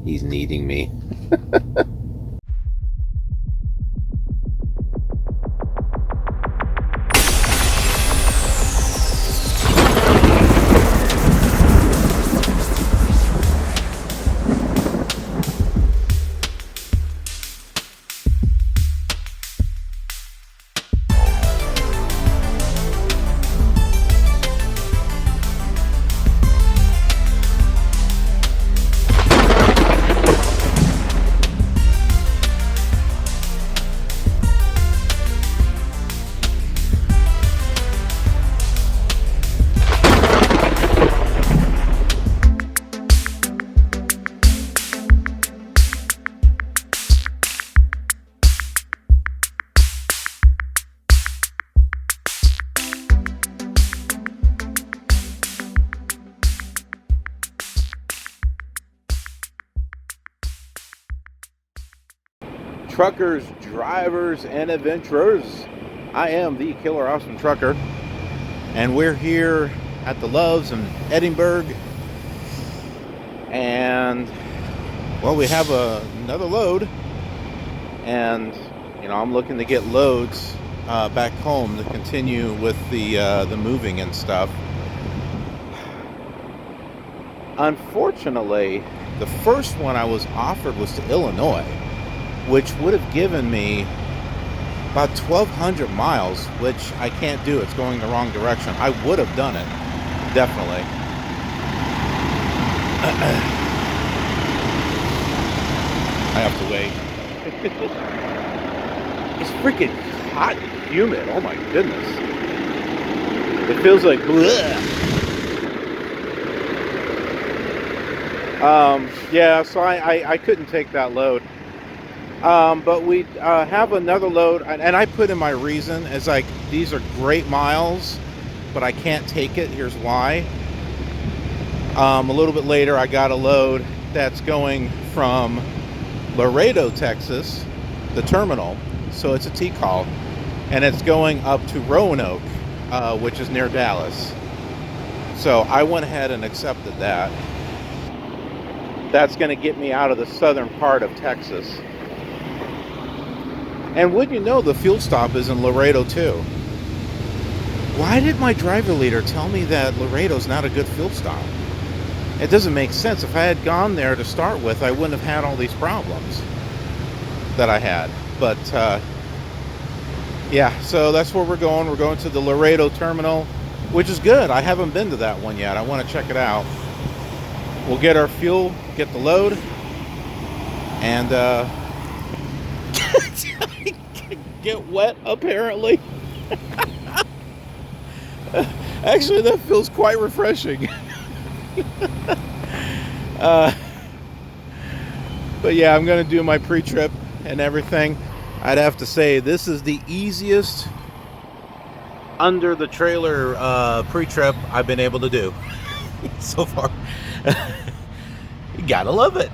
He's needing me. Truckers, drivers, and adventurers. I am the Killer Awesome Trucker, and we're here at the Loves in Edinburg. And well, we have another load, and I'm looking to get loads back home to continue with the moving and stuff. Unfortunately, the first one I was offered was to Illinois, which would have given me about 1,200 miles, which I can't do. It's going the wrong direction. I would have done it, definitely. I have to wait. It's freaking hot and humid. Oh my goodness. It feels like bleh. Yeah, so I couldn't take that load. But we have another load, and I put in my reason as like, these are great miles, but I can't take it. Here's why. A little bit later, I got a load that's going from Laredo, Texas, the terminal. So it's a T-call, and it's going up to Roanoke, which is near Dallas. So I went ahead and accepted that. That's going to get me out of the southern part of Texas. And wouldn't you know, the fuel stop is in Laredo too. Why did my driver leader tell me that Laredo's not a good fuel stop? It doesn't make sense. If I had gone there to start with, I wouldn't have had all these problems that I had. But yeah, so that's where we're going. We're going to the Laredo terminal, which is good. I haven't been to that one yet. I want to check it out. We'll get our fuel, get the load, and get wet, apparently. Actually, that feels quite refreshing. But yeah, I'm gonna do my pre-trip and everything. I'd have to say this is the easiest under the trailer pre-trip I've been able to do so far. You gotta love it.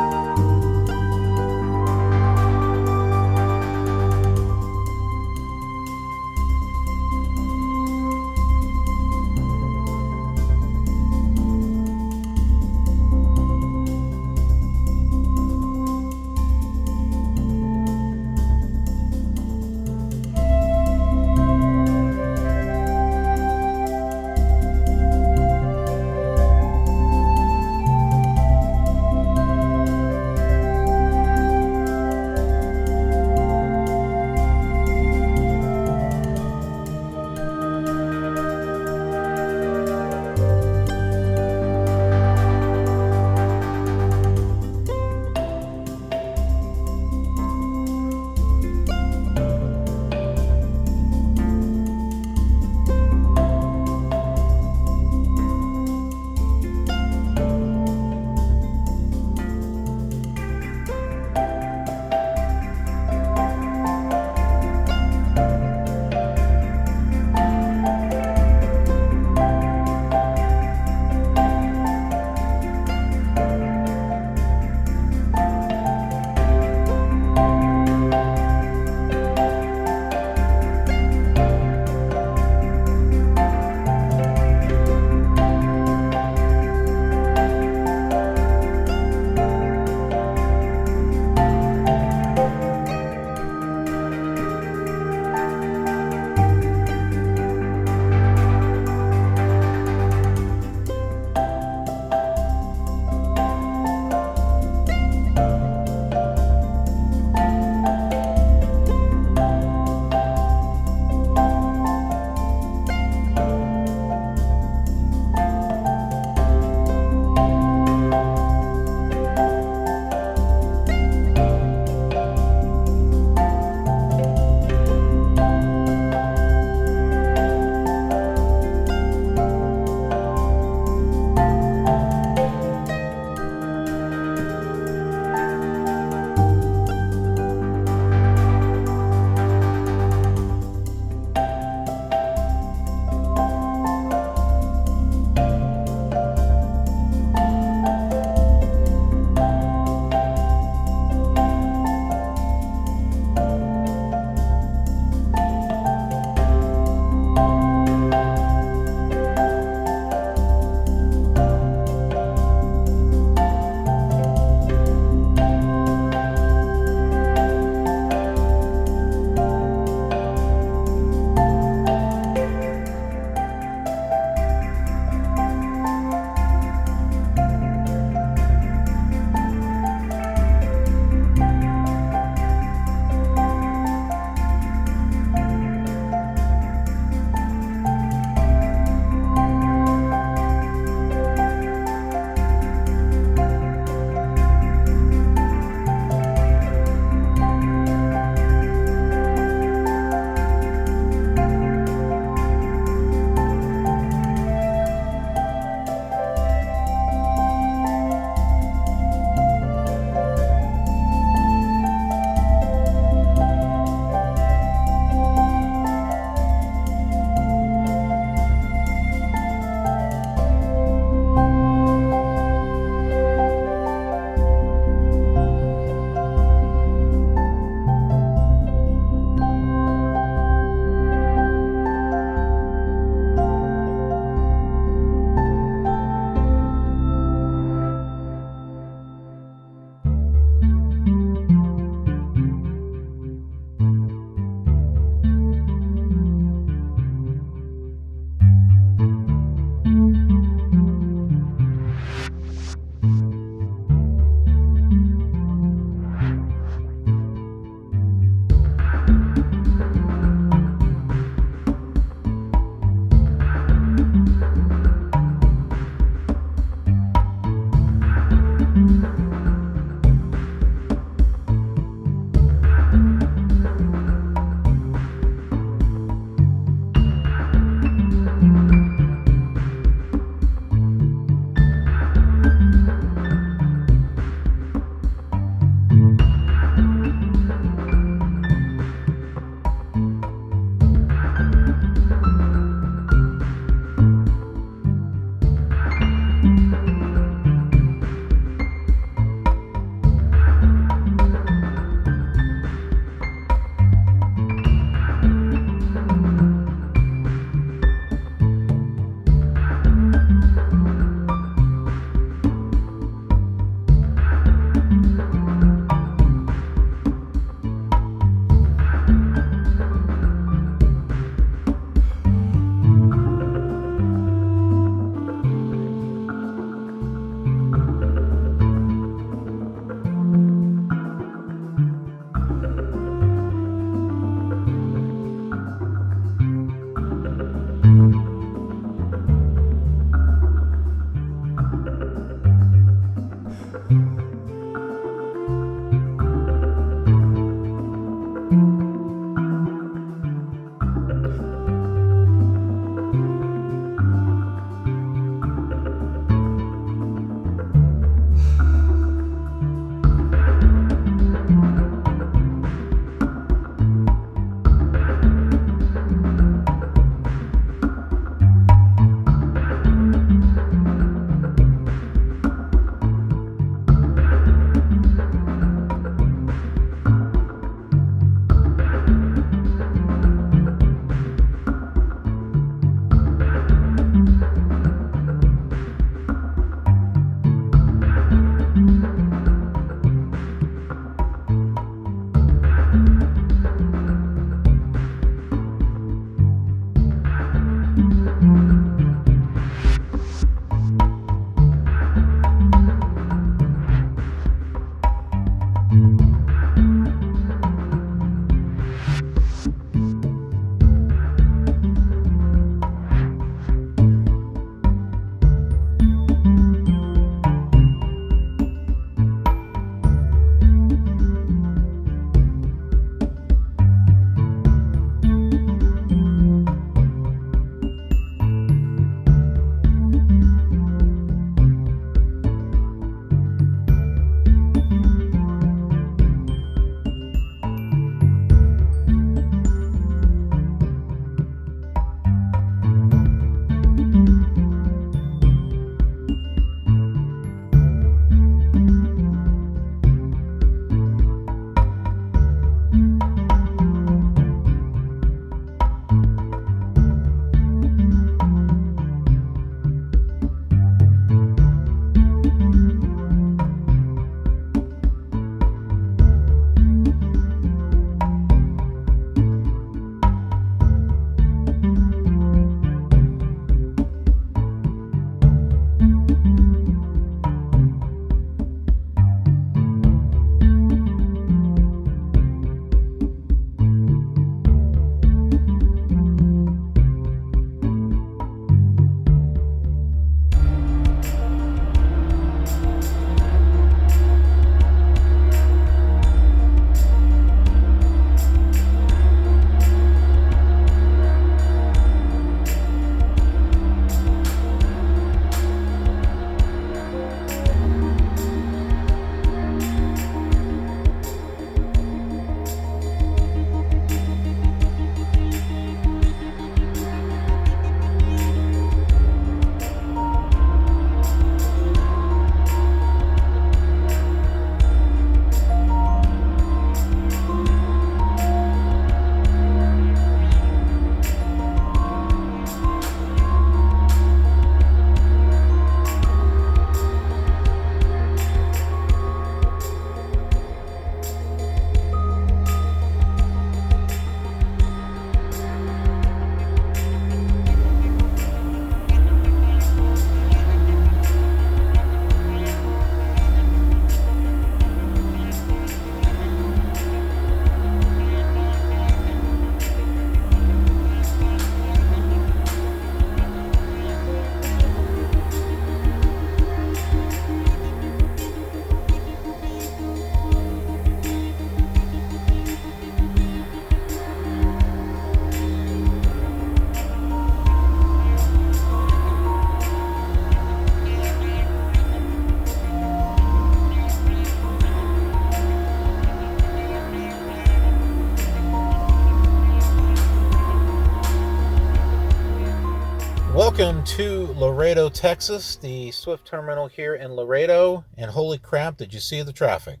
Welcome to Laredo, Texas, the Swift terminal here in Laredo. And holy crap, did you see the traffic?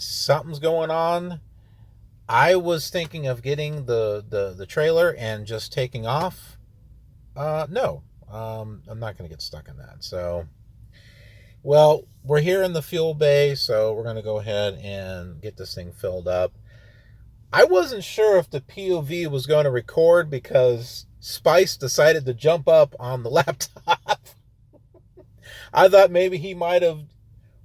Something's going on. I was thinking of getting the trailer and just taking off. No, I'm not going to get stuck in that. So, well, we're here in the fuel bay, so we're going to go ahead and get this thing filled up. I wasn't sure if the POV was going to record because Spice decided to jump up on the laptop. I thought maybe he might have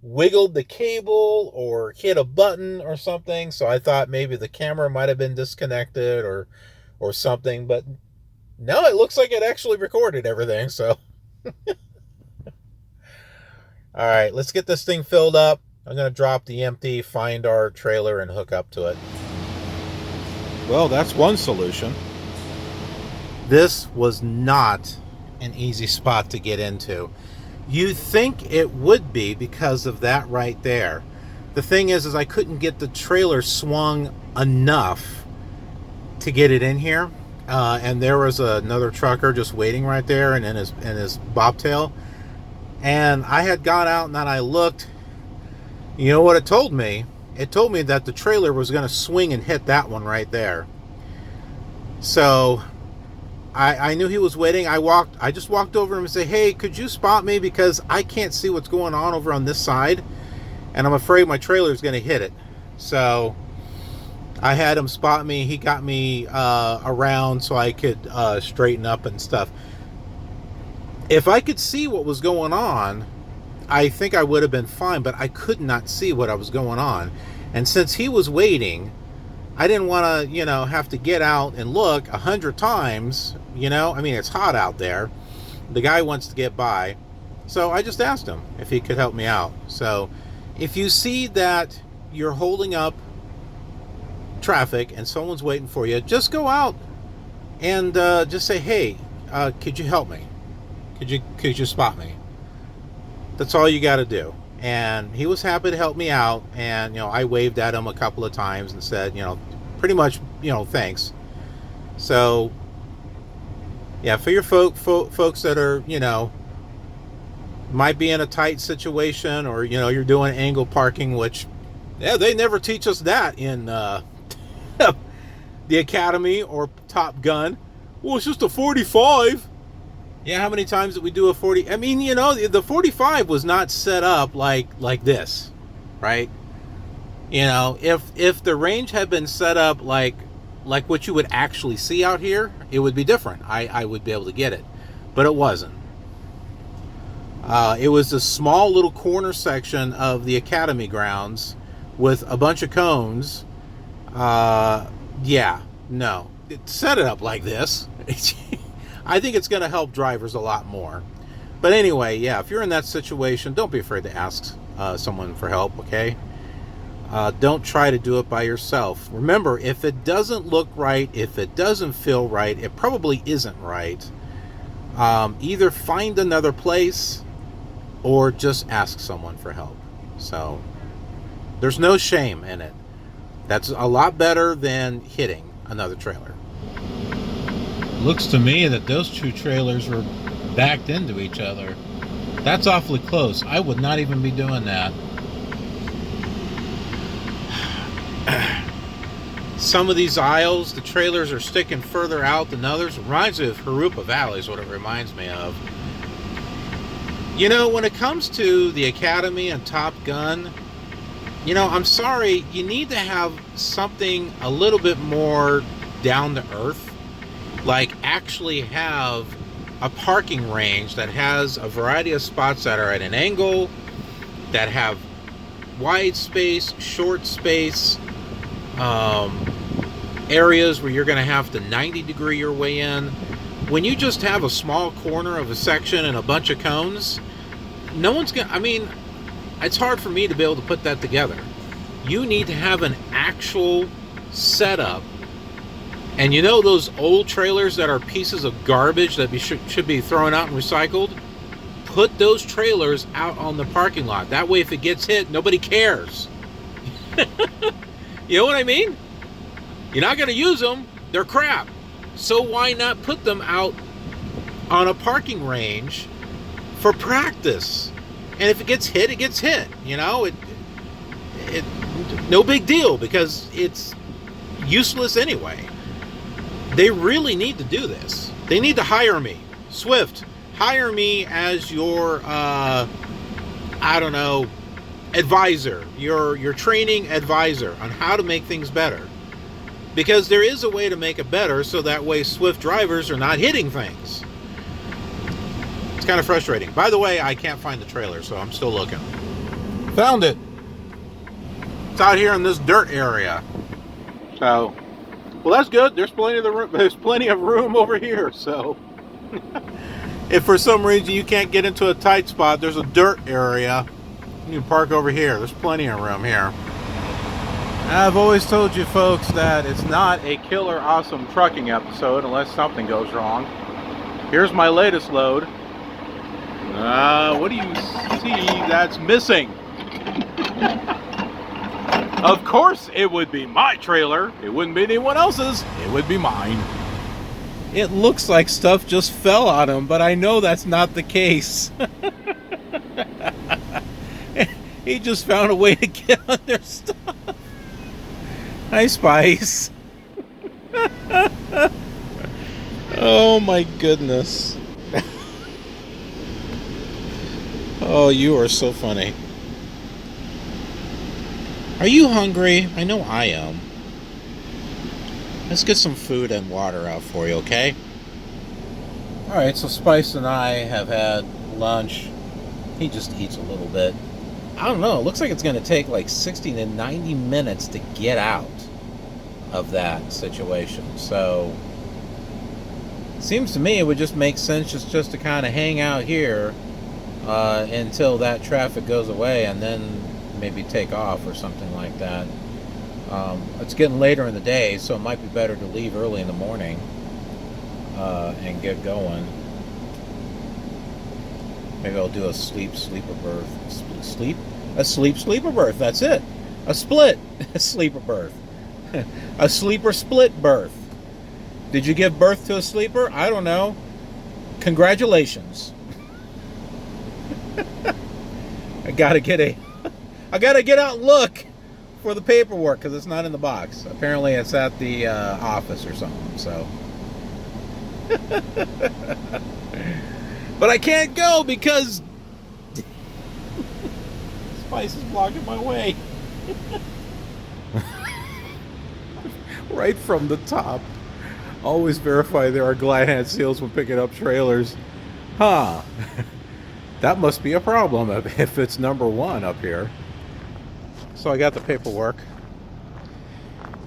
wiggled the cable or hit a button or something. So I thought maybe the camera might have been disconnected or something. But no, it looks like it actually recorded everything. So, all right, let's get this thing filled up. I'm going to drop the empty, find our trailer, and hook up to it. Well, that's one solution. This was not an easy spot to get into. You think it would be because of that right there. The thing is I couldn't get the trailer swung enough to get it in here. And there was another trucker just waiting right there and in his bobtail. And I had gone out and then I looked. You know what it told me? It told me that the trailer was going to swing and hit that one right there. So I knew he was waiting. I just walked over him and said, hey, could you spot me? Because I can't see what's going on over on this side. And I'm afraid my trailer is going to hit it. So I had him spot me. He got me around so I could straighten up and stuff. If I could see what was going on, I think I would have been fine, but I could not see what was going on. And since he was waiting, I didn't want to, have to get out and look 100 times, I mean, it's hot out there. The guy wants to get by. So I just asked him if he could help me out. So if you see that you're holding up traffic and someone's waiting for you, just go out and just say, hey, could you help me? Could you spot me? That's all you got to do. And he was happy to help me out. And, I waved at him a couple of times and said, pretty much, thanks. So, yeah, for your folks that are, might be in a tight situation or, you're doing angle parking, which, yeah, they never teach us that in the academy or Top Gun. Well, it's just a 45. Yeah, how many times did we do a 40? I mean, the 45 was not set up like this, right? If the range had been set up like what you would actually see out here, it would be different. I would be able to get it, but it wasn't. It was a small little corner section of the academy grounds with a bunch of cones. Yeah, no, set it up like this. I think it's going to help drivers a lot more. But anyway, yeah, if you're in that situation, don't be afraid to ask someone for help, okay? Don't try to do it by yourself. Remember, if it doesn't look right, if it doesn't feel right, it probably isn't right. Either find another place or just ask someone for help. So there's no shame in it. That's a lot better than hitting another trailer. Looks to me that those two trailers were backed into each other. That's awfully close. I would not even be doing that. Some of these aisles, the trailers are sticking further out than others. Reminds me of Harupa Valley is what it reminds me of. When it comes to the Academy and Top Gun, I'm sorry, you need to have something a little bit more down to earth. Like actually have a parking range that has a variety of spots that are at an angle, that have wide space, short space, areas where you're going to have to 90-degree your way in. When you just have a small corner of a section and a bunch of cones, no one's going to, I mean, it's hard for me to be able to put that together. You need to have an actual setup. And those old trailers that are pieces of garbage that should be thrown out and recycled? Put those trailers out on the parking lot. That way if it gets hit, nobody cares. You know what I mean? You're not going to use them. They're crap. So why not put them out on a parking range for practice. And if it gets hit, it gets hit. You know, it no big deal because it's useless anyway. They really need to do this. They need to hire me. Swift, hire me as your, I don't know, advisor, your training advisor on how to make things better. Because there is a way to make it better so that way Swift drivers are not hitting things. It's kind of frustrating. By the way, I can't find the trailer, so I'm still looking. Found it. It's out here in this dirt area. So, well, that's good. There's plenty of room. There's plenty of room over here. So, if for some reason you can't get into a tight spot, there's a dirt area. You can park over here. There's plenty of room here. I've always told you folks that it's not a killer awesome trucking episode unless something goes wrong. Here's my latest load. What do you see that's missing? Of course it would be my trailer. It wouldn't be anyone else's. It would be mine. It looks like stuff just fell on him, but I know that's not the case. He just found a way to get on their stuff. Hi, Spice. Oh my goodness. Oh, you are so funny. Are you hungry? I know I am. Let's get some food and water out for you, okay? Alright, so Spice and I have had lunch. He just eats a little bit. I don't know, it looks like it's going to take like 60 to 90 minutes to get out of that situation. So, it seems to me it would just make sense just to kind of hang out here until that traffic goes away and then maybe take off or something like that. It's getting later in the day, so it might be better to leave early in the morning and get going. Maybe I'll do a sleeper berth. A sleeper berth, that's it. A sleeper berth. A sleeper split berth. Did you give birth to a sleeper? I don't know. Congratulations. I gotta get out and look for the paperwork because it's not in the box. Apparently it's at the office or something, so. But I can't go because Spice is blocking my way. Right from the top. Always verify there are glide hand seals when picking up trailers. Huh. That must be a problem if it's number one up here. So I got the paperwork.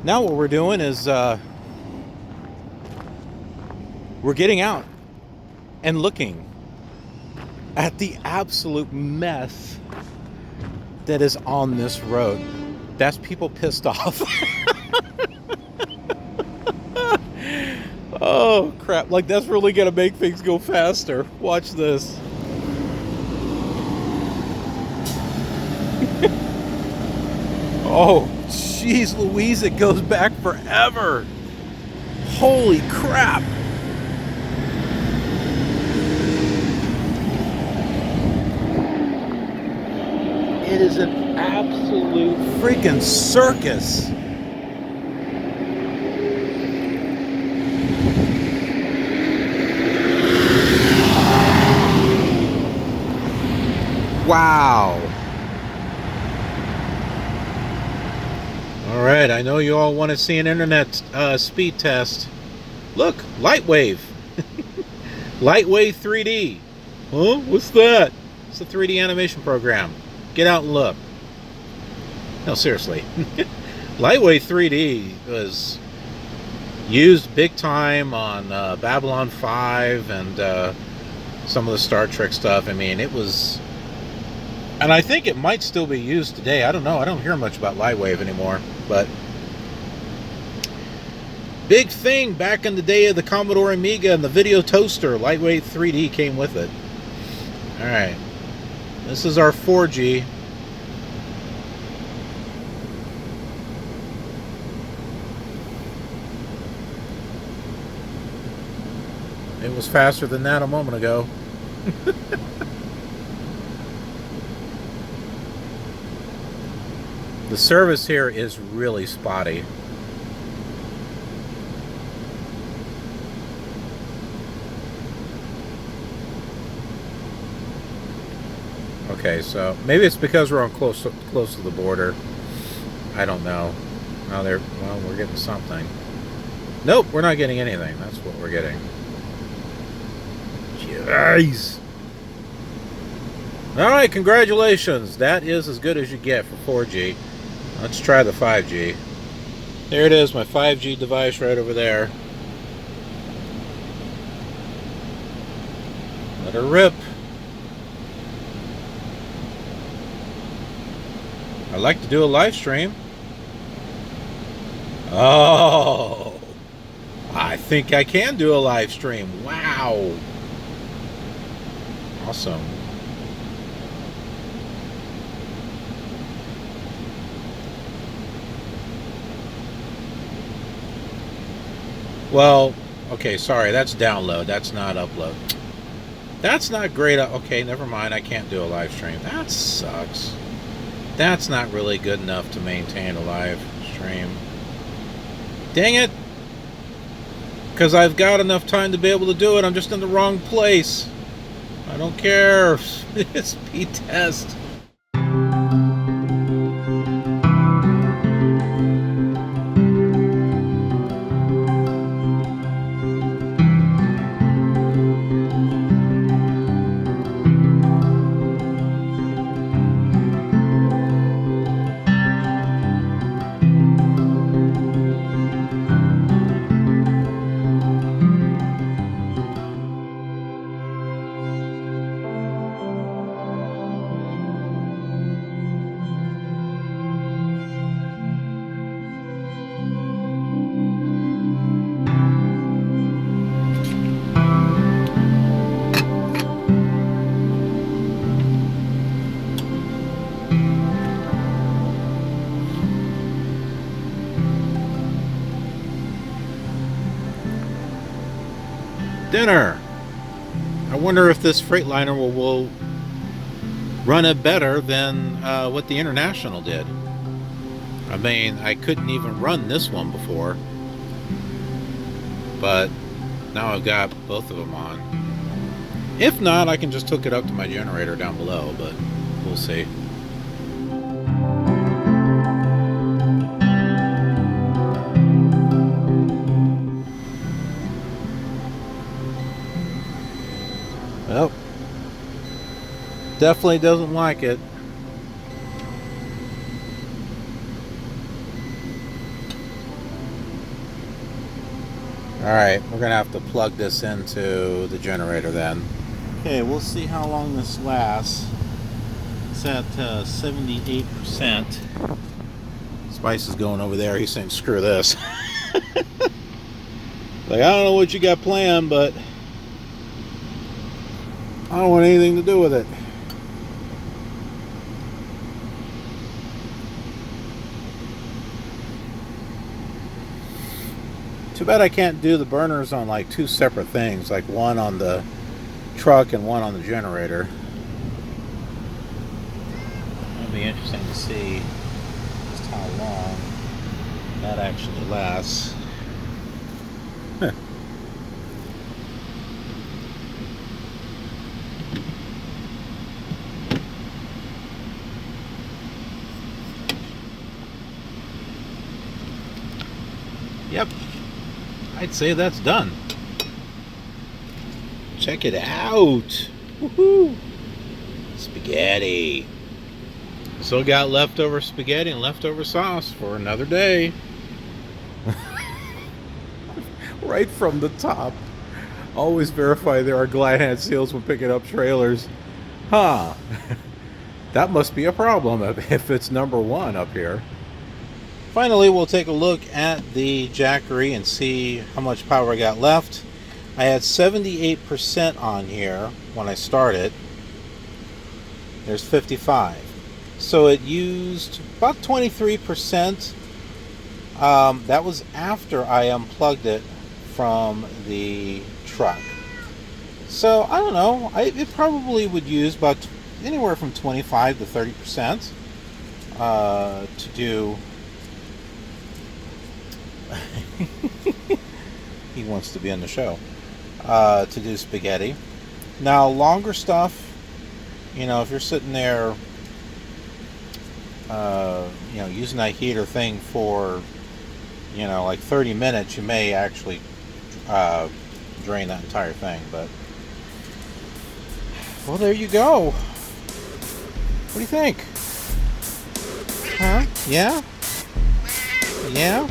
Now what we're doing is we're getting out and looking at the absolute mess that is on this road. That's people pissed off. Oh crap, like that's really gonna make things go faster. Watch this. Oh jeez Louise, it goes back forever. Holy crap. It is an absolute freaking circus. Wow. All right, I know you all want to see an internet speed test. Look, Lightwave. Lightwave 3D. Huh? What's that? It's a 3D animation program. Get out and look. No, seriously. Lightwave 3D was used big time on Babylon 5 and some of the Star Trek stuff. I mean, it was... And I think it might still be used today. I don't know. I don't hear much about Lightwave anymore. But big thing back in the day of the Commodore Amiga and the video toaster. Lightwave 3D came with it. Alright. This is our 4G. It was faster than that a moment ago. The service here is really spotty. Okay, so maybe it's because we're on close to the border. I don't know. Well, we're getting something. Nope, we're not getting anything. That's what we're getting. Jeez. All right, congratulations. That is as good as you get for 4G. Let's try the 5G. There it is, my 5G device right over there. Let her rip. I like to do a live stream. Oh, I think I can do a live stream. Wow. Awesome. Well, okay, sorry, that's download. That's not upload. That's not great. Okay, never mind. I can't do a live stream. That sucks. That's not really good enough to maintain a live stream. Dang it. Because I've got enough time to be able to do it. I'm just in the wrong place. I don't care. It's P-test. Dinner. I wonder if this Freightliner will run it better than what the International did. I mean, I couldn't even run this one before, but now I've got both of them on. If not, I can just hook it up to my generator down below, but we'll see. Well, definitely doesn't like it. Alright, we're going to have to plug this into the generator then. Okay, we'll see how long this lasts. It's at 78%. Spice is going over there. He's saying, screw this. Like, I don't know what you got planned, but I don't want anything to do with it. Too bad I can't do the burners on like two separate things, like one on the truck and one on the generator. It'll be interesting to see just how long that actually lasts. Huh. Yep, I'd say that's done. Check it out. Woohoo! Spaghetti. Still got leftover spaghetti and leftover sauce for another day. Right from the top. Always verify there are glide hand seals when picking up trailers. Huh. That must be a problem if it's #1 up here. Finally, we'll take a look at the Jackery and see how much power I got left. I had 78% on here when I started. There's 55. So it used about 23%. That was after I unplugged it from the truck. So I don't know. It probably would use about anywhere from 25 to 30% to do. He wants to be on the show. To do spaghetti. Now longer stuff. If you're sitting there, using that heater thing for, like 30 minutes, you may actually drain that entire thing. But well, there you go. What do you think? Huh? Yeah? Yeah?